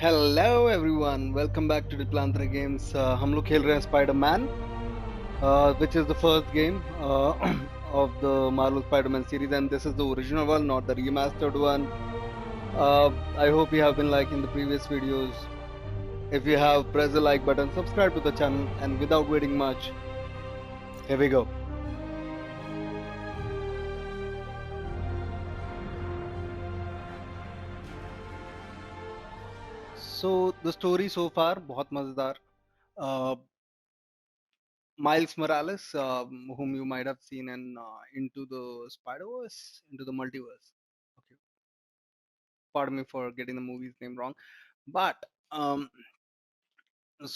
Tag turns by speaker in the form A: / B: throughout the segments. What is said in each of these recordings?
A: Hello everyone welcome back to डिप्लांतरा games हम लोग खेल रहे हैं Spiderman which is the first game of the Marvel Spider-Man series, and this is the original one, not the remastered one. I hope you have been liking the previous videos. If you have, press the like button, subscribe to the channel, and without waiting much, here we go. So the story so far बहुत मजेदार. uh, Miles Morales, whom you might have seen in Into the Spider-Verse, Into the Multiverse. Okay, pardon me for getting the movie's name wrong, but um,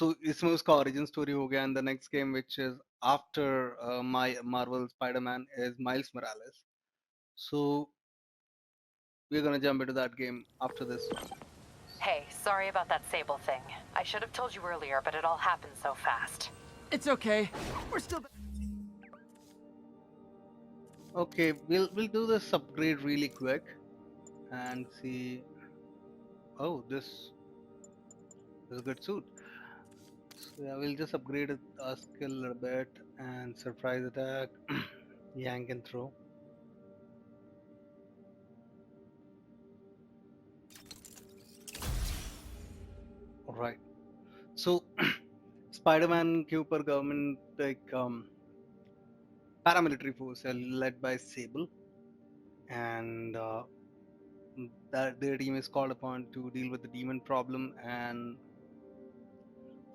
A: so इसमें उसका origin story हो गया, and the next game, which is after my Marvel Spider-Man, is Miles Morales. So we're gonna jump into that game after this one.
B: Hey, sorry about that Sable thing. I should have told you earlier, but it all happened so fast.
C: It's okay. We're still.
A: Okay, we'll do this upgrade really quick and see. Oh, this is a good suit. So yeah, we'll just upgrade our skill a little bit, and surprise attack, yank and throw. Alright. So Spider-Man के ऊपर government एक paramilitary force है led by Sable, and that their team is called upon to deal with the demon problem, and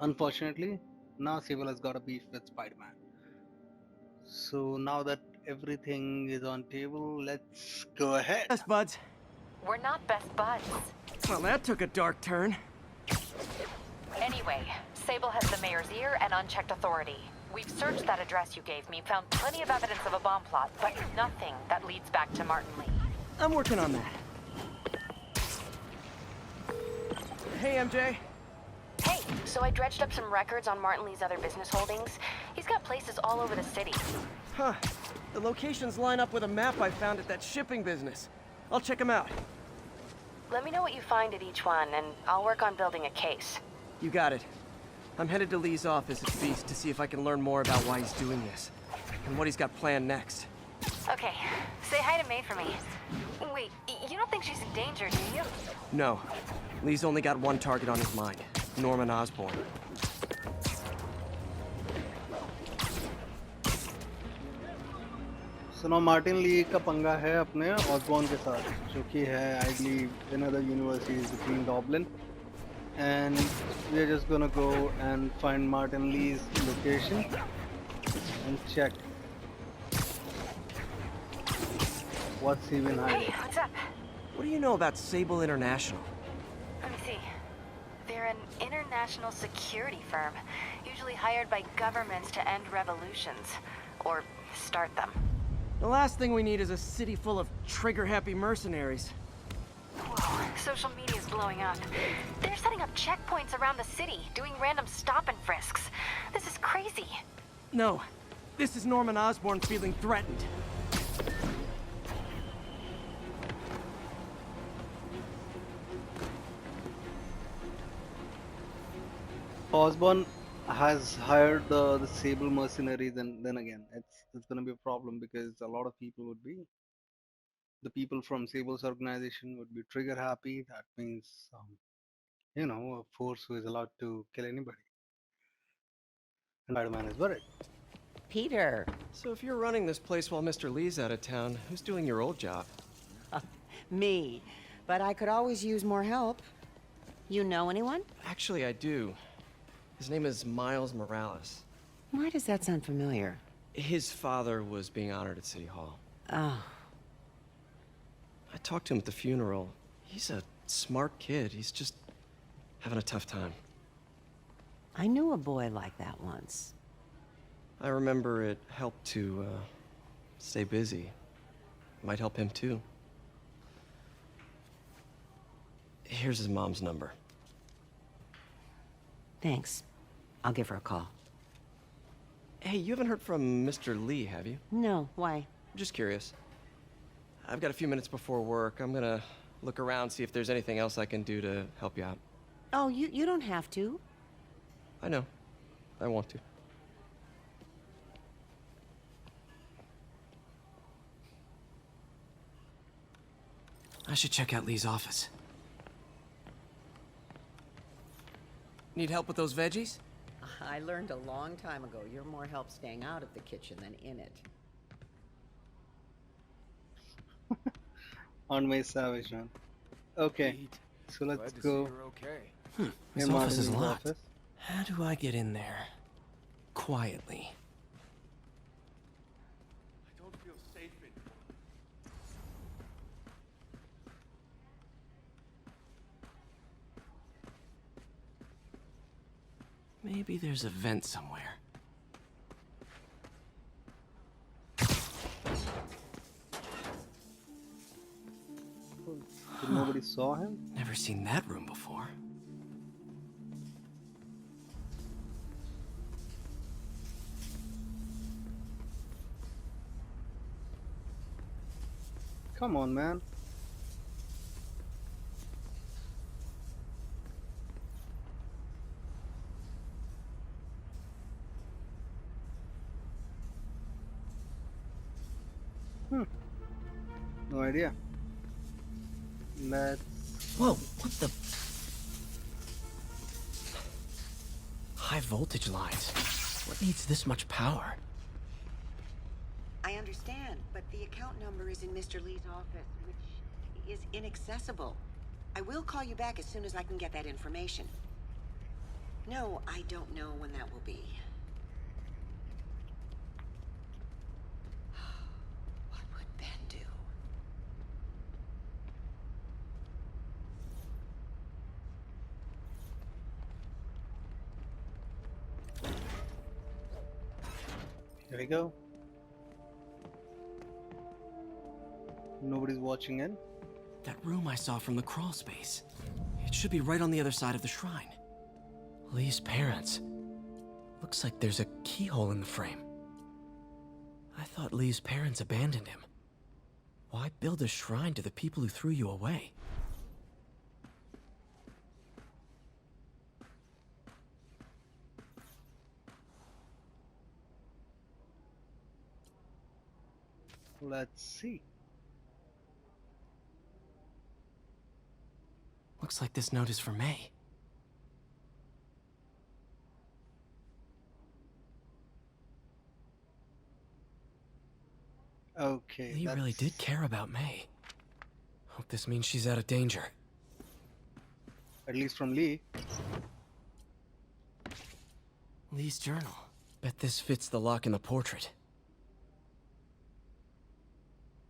A: unfortunately now Sable has got a beef with Spider-Man. So now that everything is on table, let's go ahead.
C: Best buds.
B: We're not best buds.
C: Well, that took a dark turn.
B: Anyway, Sable has the mayor's ear and unchecked authority. We've searched that address you gave me, found plenty of evidence of a bomb plot, but nothing that leads back to Martin Lee.
C: I'm working on that. Hey, MJ.
D: Hey, so I dredged up some records on Martin Lee's other business holdings. He's got places all over the city.
C: Huh. The locations line up with a map I found at that shipping business. I'll check them out.
D: Let me know what you find at each one, and I'll work on building a case.
C: You got it. I'm headed to Lee's office at Feast to see if I can learn more about why he's doing this. And what he's got planned next.
D: Okay, say hi to May for me. Wait, you don't think she's in danger, do you?
C: No. Lee's only got one target on his mind. Norman Osborn.
A: So now Martin Lee का पंगा है अपने Osborne के साथ, जो कि है I believe in other universes the Green Goblin, and we're just gonna go and find Martin Lee's location and check what's he been hiding.
D: Hey, what's up?
C: What do you know about Sable International?
D: Let me see. They're an international security firm, usually hired by governments to end revolutions, or start them.
C: The last thing we need is a city full of trigger-happy mercenaries.
D: Whoa, social media's blowing up. They're setting up checkpoints around the city, doing random stop and frisks. This is crazy.
C: No. This is Norman Osborn feeling threatened.
A: Osborn has hired the Sable mercenaries, and then again it's gonna be a problem because a lot of people would be the people from Sable's organization would be trigger happy. That means a force who is allowed to kill anybody. And Spider-Man is worried.
E: Peter.
C: So if you're running this place while Mr. Lee's out of town, who's doing your old job?
E: Me. But I could always use more help. You know anyone?
C: Actually, I do. His name is Miles Morales.
E: Why does that sound familiar?
C: His father was being honored at City Hall.
E: Oh.
C: I talked to him at the funeral. He's a smart kid. He's just having a tough time.
E: I knew a boy like that once.
C: I remember it helped to, stay busy. Might help him, too. Here's his mom's number.
E: Thanks. I'll give her a call.
C: Hey, you haven't heard from Mr. Lee, have you?
E: No, why?
C: Just curious. I've got a few minutes before work. I'm gonna look around, see if there's anything else I can do to help you out.
E: Oh, you don't have to.
C: I know. I want to. I should check out Lee's office. Need help with those veggies?
E: I learned a long time ago you're more help staying out of the kitchen than in it.
A: On my savage, man. Okay,
F: Pete,
A: so let's
F: glad to see
A: go.
F: you're okay.
C: This
A: Hey,
C: office is
A: Martin's
C: locked.
A: office.
C: How do I get in there? Quietly.
F: I don't feel safe in here.
C: Maybe there's a vent somewhere.
A: Nobody saw him.
C: Never seen that room before.
A: Come on, man. Hmm. No idea. Let's.
C: Whoa, what the? High voltage lines. What needs this much power?
E: I understand, but the account number is in Mr. Lee's office, which is inaccessible. I will call you back as soon as I can get that information. No, I don't know when that will be. What would Ben do?
A: Here we go. Nobody's watching in.
C: That room I saw from the crawl space. It should be right on the other side of the shrine. Lee's parents. Looks like there's a keyhole in the frame. I thought Lee's parents abandoned him. Why build a shrine to the people who threw you away?
A: Let's see.
C: Looks like this note is for May.
A: Okay.
C: Lee really did care about May. Hope this means she's out of danger.
A: At least from Lee.
C: Lee's journal. Bet this fits the lock in the portrait.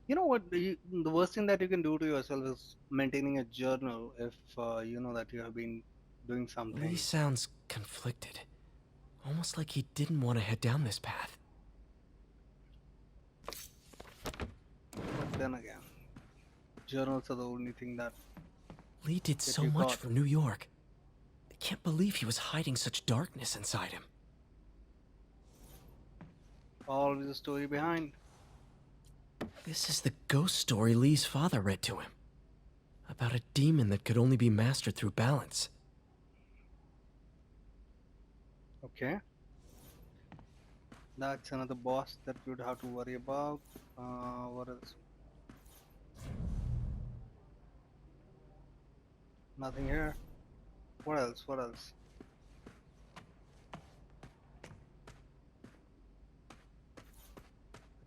A: You know what? The worst thing that you can do to yourself is maintaining a journal if you know that you have been doing something.
C: Lee sounds conflicted. Almost like he didn't want to head down this path.
A: But then again, journals are the only thing that.
C: Lee did so
A: you
C: much
A: caught.
C: for New York. I can't believe he was hiding such darkness inside him.
A: Always a story behind.
C: This is the ghost story Lee's father read to him. About a demon that could only be mastered through balance.
A: Okay. That's another boss that we would have to worry about. What else? Nothing here. What else? What else?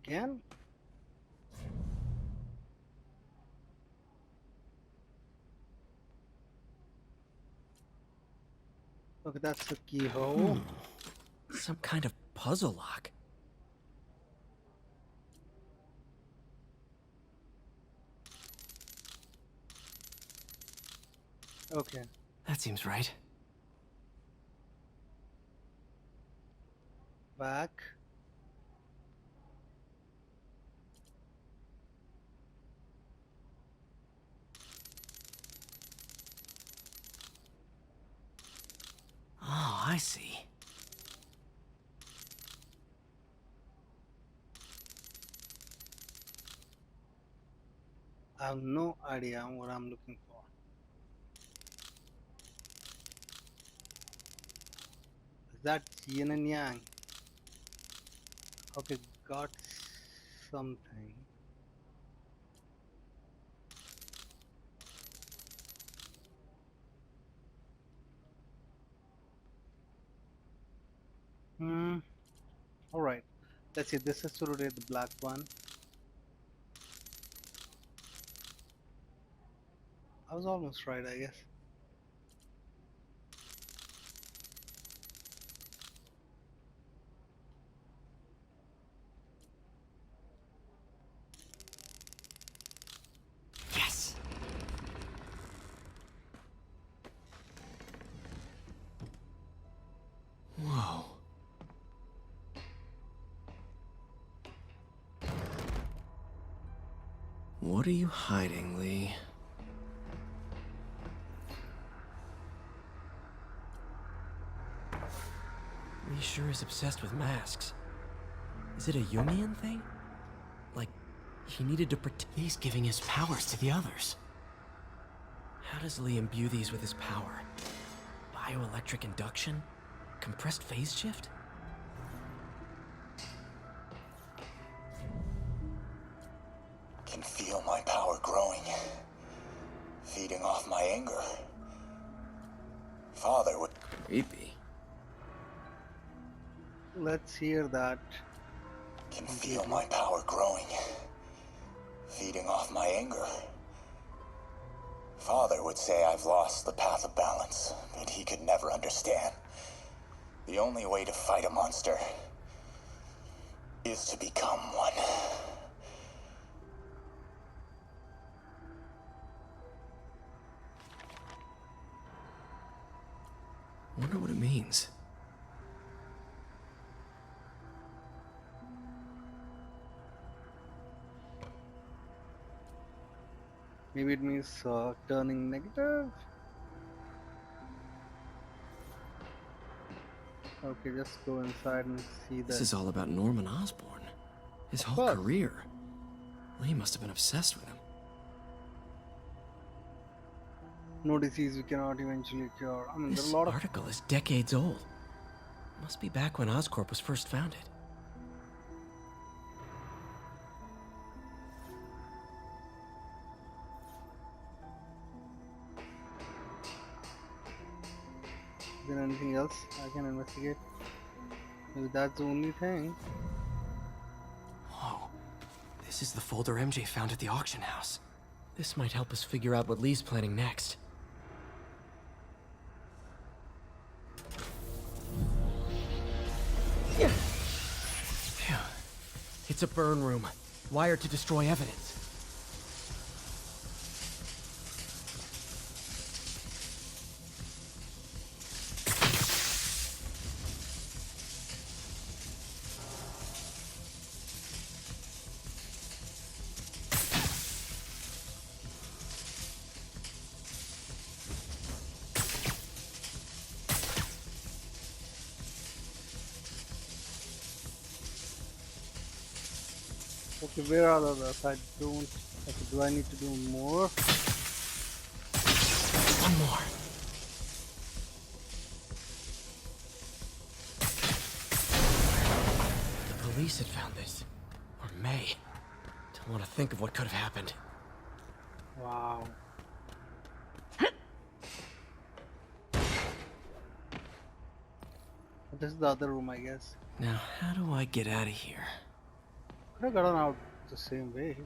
A: Again? Okay, that's the keyhole.
C: Some kind of puzzle lock.
A: Okay.
C: That seems right.
A: Back.
C: Oh, I see.
A: I have no idea what I'm looking for. That yin and yang. Okay, got something. Hmm. All right. Let's see. This is to rotate the black one. I was almost right, I guess.
C: Yes! Whoa. What are you hiding, Lee? Lee sure is obsessed with masks. Is it a Jungian thing? Like, he needed to protect. He's giving his powers to the others. How does Lee imbue these with his power? Bioelectric induction? Compressed phase shift?
G: Can feel my power growing, feeding off my anger. Father would...
C: Creepy.
A: Let's hear that.
G: Can feel my power growing, feeding off my anger. Father would say I've lost the path of balance, but he could never understand. The only way to fight a monster is to become one.
C: Wonder what it means.
A: Maybe it means turning negative. Okay, just go inside and see
C: This
A: that.
C: is all about Norman Osborn. His whole
A: course.
C: career. Lee must have been obsessed with him.
A: No disease we cannot eventually cure. I mean, there
C: This
A: are a lot of.
C: article is decades old. Must be back when Oscorp was first founded.
A: Is there anything else I can investigate? Maybe that's the only thing.
C: Whoa. This is the folder MJ found at the auction house. This might help us figure out what Lee's planning next. Phew. It's a burn room, wired to destroy evidence.
A: Okay, where are the others? I don't. Okay, do I need to do more?
C: One more. The police had found this. Or may. Don't want to think of what could have happened.
A: Wow. This is the other room, I guess.
C: Now, how do I get out of here?
A: Could have gotten out the same way.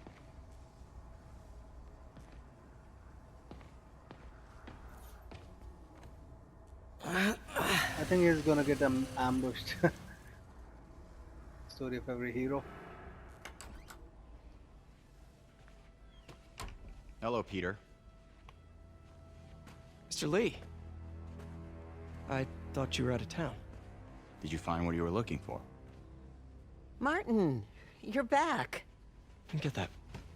A: I think he's gonna get ambushed. Story of every hero.
H: Hello, Peter.
C: Mr. Lee. I thought you were out of town.
H: Did you find what you were looking for?
I: Martin, you're back.
C: Get that.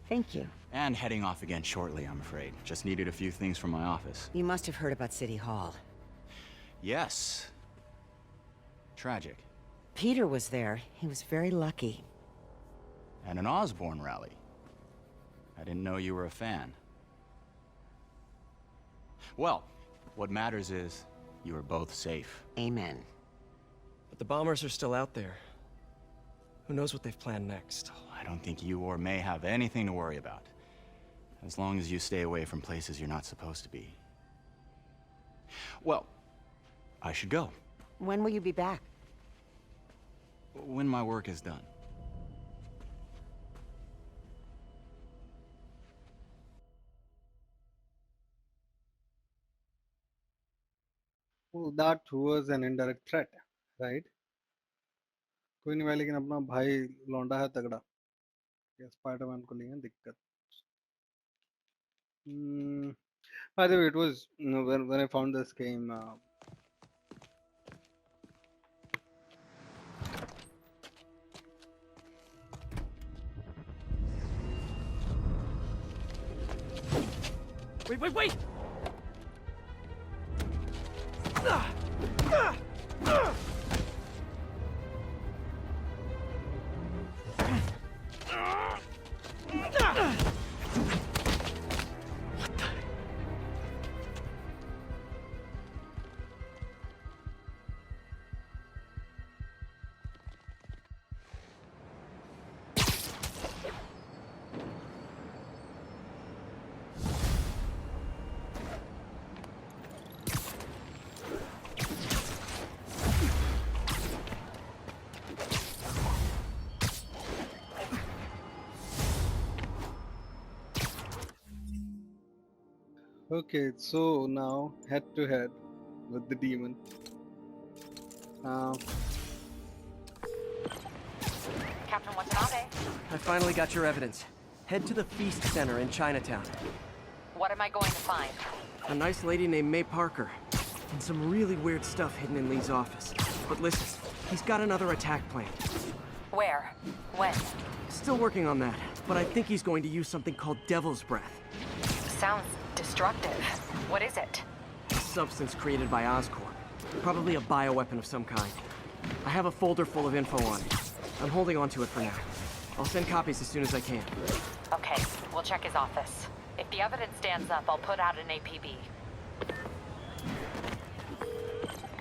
I: Thank you.
H: And heading off again shortly, I'm afraid. Just needed a few things from my office.
I: You must have heard about City Hall.
H: Yes. Tragic.
I: Peter was there. He was very lucky.
H: At an Osborn rally. I didn't know you were a fan. Well, what matters is you are both safe.
I: Amen.
C: the bombers are still out there. Who knows what they've planned next?
H: I don't think you or May have anything to worry about. As long as you stay away from places you're not supposed to be. Well, I should go.
I: When will you be back?
H: When my work is done.
A: Well, that was an indirect threat, right? कोई नहीं भाई, लेकिन अपना भाई लौंडा है तगड़ा। ये स्पाइडरमैन को नहीं है दिक्कत। By the way, it was, when I found this game,
C: Wait!
A: okay, so now head to head with the demon.
B: Captain Watanabe,
C: I finally got your evidence. Head to the Feast Center in Chinatown.
B: what am I going to find?
C: A nice lady named May Parker. And some really weird stuff hidden in Lee's office. But listen, he's got another attack planned.
B: Where? When?
C: Still working on that, but I think he's going to use something called Devil's Breath.
B: Sounds destructive. What is it?
C: A substance created by Oscorp. Probably a bioweapon of some kind. I have a folder full of info on it. I'm holding on to it for now. I'll send copies as soon as I can.
B: Okay, we'll check his office. If the evidence stands up, I'll put out an APB.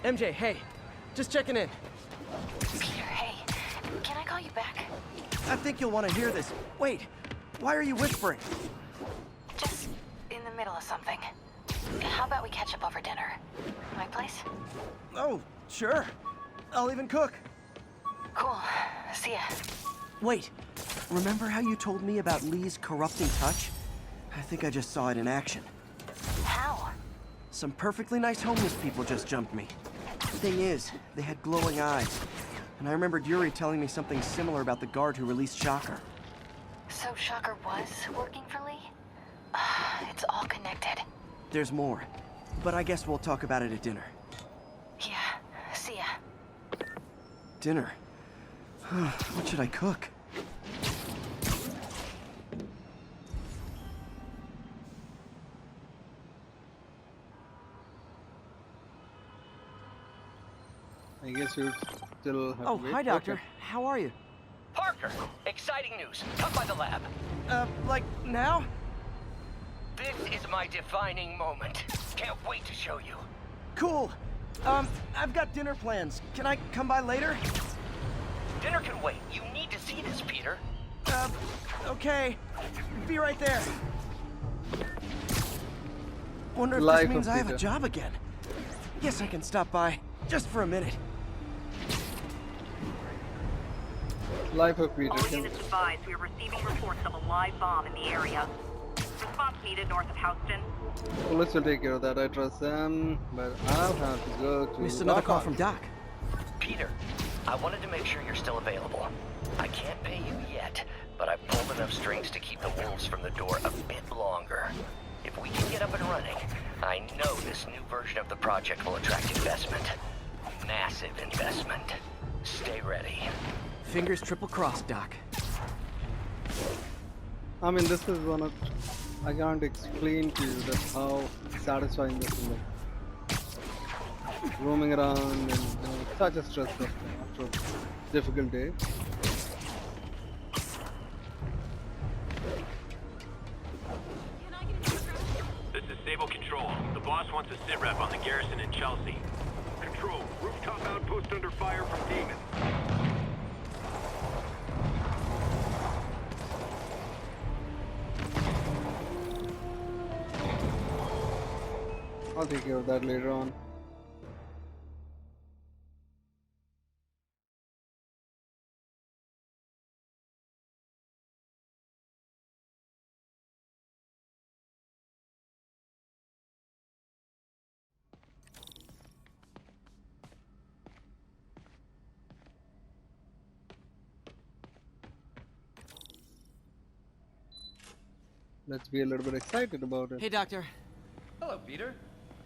C: MJ, hey. Just checking in.
D: Peter, hey. Can I call you back?
C: I think you'll want to hear this. Wait, why are you whispering?
D: Just in the middle of something. How about we catch up over dinner? My place?
C: Oh, sure. I'll even cook.
D: Cool. See ya.
C: Wait, remember how you told me about Lee's corrupting touch? I think I just saw it in action.
D: How?
C: Some perfectly nice homeless people just jumped me. Thing is, they had glowing eyes. And I remembered Yuri telling me something similar about the guard who released Shocker.
D: So Shocker was working for Lee? It's all connected.
C: There's more. But I guess we'll talk about it at dinner.
D: Yeah. See ya.
C: Dinner? What should I cook?
A: I guess you still have
C: Oh,
A: to wait.
C: hi, Doctor.
A: Okay.
C: How are you?
J: Parker, exciting news. Come by the lab.
C: Like, now?
J: This is my defining moment. Can't wait to show you.
C: Cool. I've got dinner plans. Can I come by later?
J: Dinner can wait. You need to see this, Peter.
C: Okay. Be right there. Wonder if
A: Life
C: this means
A: of
C: I have a
A: Peter.
C: job again. Guess I can stop by, just for a minute.
A: Life of Peter.
K: All units advised, we are receiving reports of a live bomb in the area. Response needed north of Houston.
A: Police will take care of that. I trust them, but I'll have to go to.
C: Missed another call
A: Lockhart.
C: from Doc.
J: Peter, I wanted to make sure you're still available. I can't pay you yet, but I've pulled enough strings to keep the wolves from the door a bit longer. If we can get up and running, I know this new version of the project will attract investment. Massive investment. Stay ready.
C: Fingers triple crossed, Doc.
A: I mean, this is one of. I can't explain to you that how satisfying this is. Like, roaming around and such a stressful after a difficult day.
F: This is Sable Control. The boss wants a sit rep on the garrison in Chelsea. Control, Rooftop outpost under fire from demons.
A: I'll take care of that later on. Let's be a little bit excited about it.
C: Hey, Doctor.
J: Hello, Peter.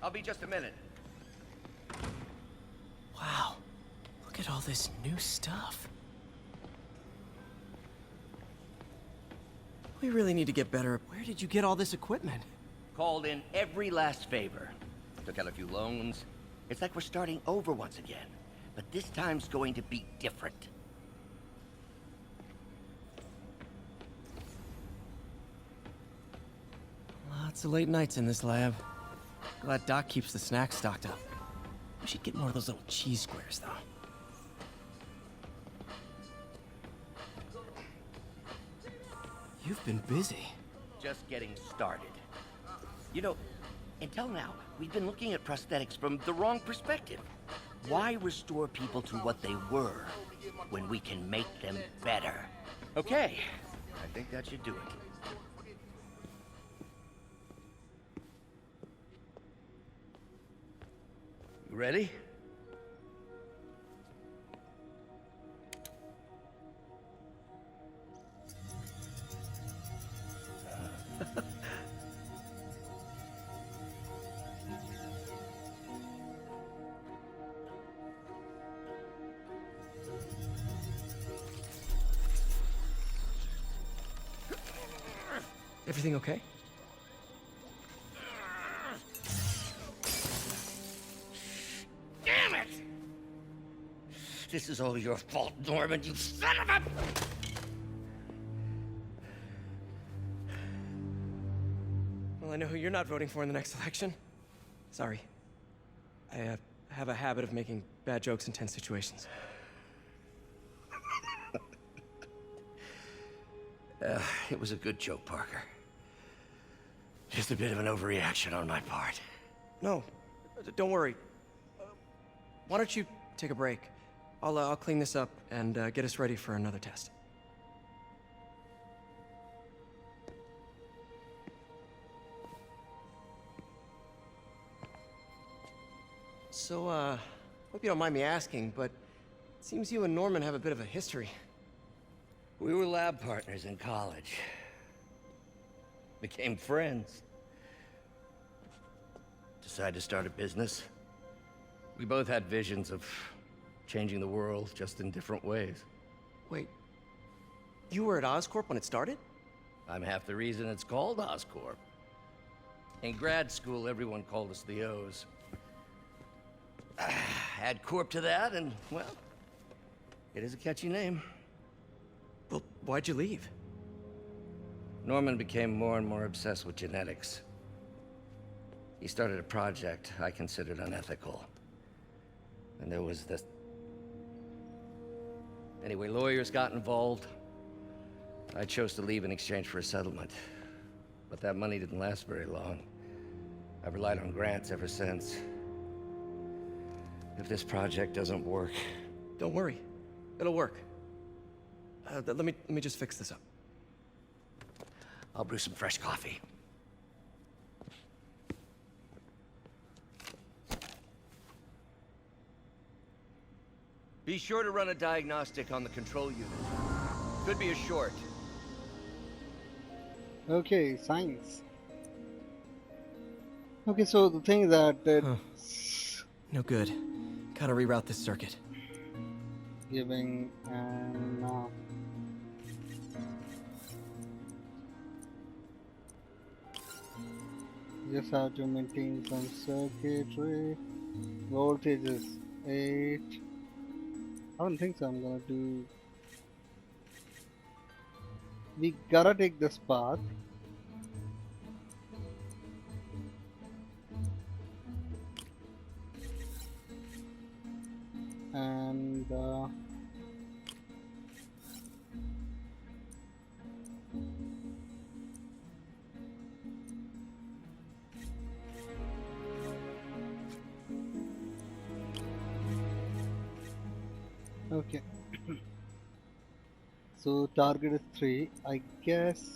J: I'll be just a minute.
C: Wow. Look at all this new stuff. We really need to get better. Where did you get all this equipment?
J: Called in every last favor. Took out a few loans. It's like we're starting over once again. But this time's going to be different.
C: Lots of late nights in this lab. Glad Doc keeps the snacks stocked up. We should get more of those little cheese squares, though. You've been busy.
J: Just getting started. You know, until now, we've been looking at prosthetics from the wrong perspective. Why restore people to what they were when we can make them better? Okay, I think that should do it. You ready?
C: Everything okay?
J: Damn it! This is all your fault, Norman, you son of a...
C: Well, I know who you're not voting for in the next election. Sorry. I have a habit of making bad jokes in tense situations.
J: It was a good joke, Parker. Just a bit of an overreaction on my part.
C: No, don't worry. Why don't you take a break? I'll clean this up and get us ready for another test. So, hope you don't mind me asking, but it seems you and Norman have a bit of a history.
J: We were lab partners in college. Became friends. Decided to start a business. We both had visions of changing the world, just in different ways.
C: Wait, you were at Oscorp when it started?
J: I'm half the reason it's called Oscorp. In grad school, everyone called us the O's. Add Corp to that, and, well, it is a catchy name.
C: Well, why'd you leave?
J: Norman became more and more obsessed with genetics. He started a project I considered unethical. And there was this... Anyway, lawyers got involved. I chose to leave in exchange for a settlement. But that money didn't last very long. I've relied on grants ever since. If this project doesn't work...
C: Don't worry. It'll work. Let me just fix this up.
J: I'll brew some fresh coffee. Be sure to run a diagnostic on the control unit. Could be a short.
A: Okay, science. Okay, so the thing that
C: No good. Gotta reroute this circuit.
A: giving and just have to maintain some circuitry. Voltage is 8. I don't think so. I'm gonna do. We gotta take this path. And okay. So target is 3, I guess.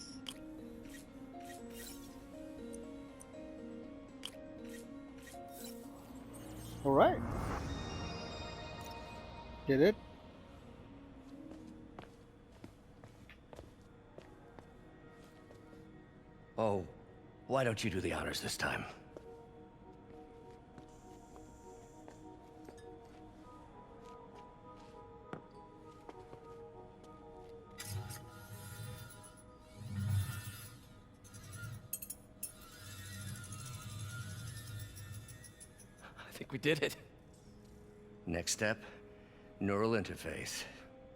A: All right, did it.
J: Oh, why don't you do the honors this time?
C: I think we did it.
J: Next step, neural interface.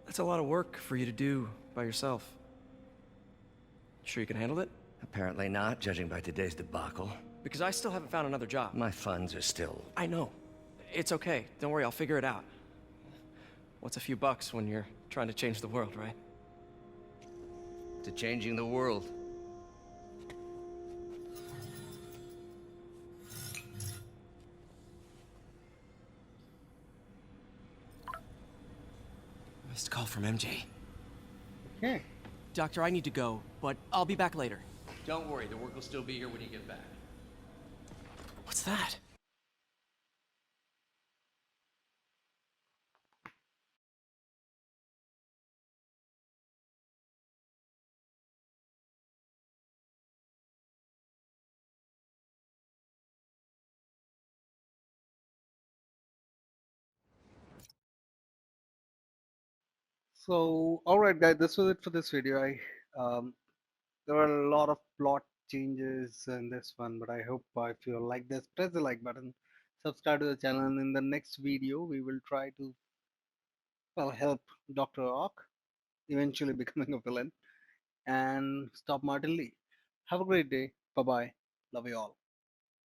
C: That's a lot of work for you to do by yourself. Sure you can handle it?
J: Apparently not, judging by today's debacle.
C: Because I still haven't found another job.
J: My funds are still...
C: I know. It's okay. Don't worry, I'll figure it out. What's a few bucks when you're trying to change the world, right?
J: to changing the world.
C: Missed call from MJ.
A: Okay.
C: Doctor, I need to go, but I'll be back later.
L: Don't worry, the work will still be here when you get back.
C: What's that?
A: So, all right, guys, this was it for this video. There were a lot of plot changes in this one, but I hope if you like this, press the like button, subscribe to the channel, and in the next video, we will try to help Dr. Ock eventually becoming a villain and stop Martin Lee. Have a great day. Bye bye. Love you all.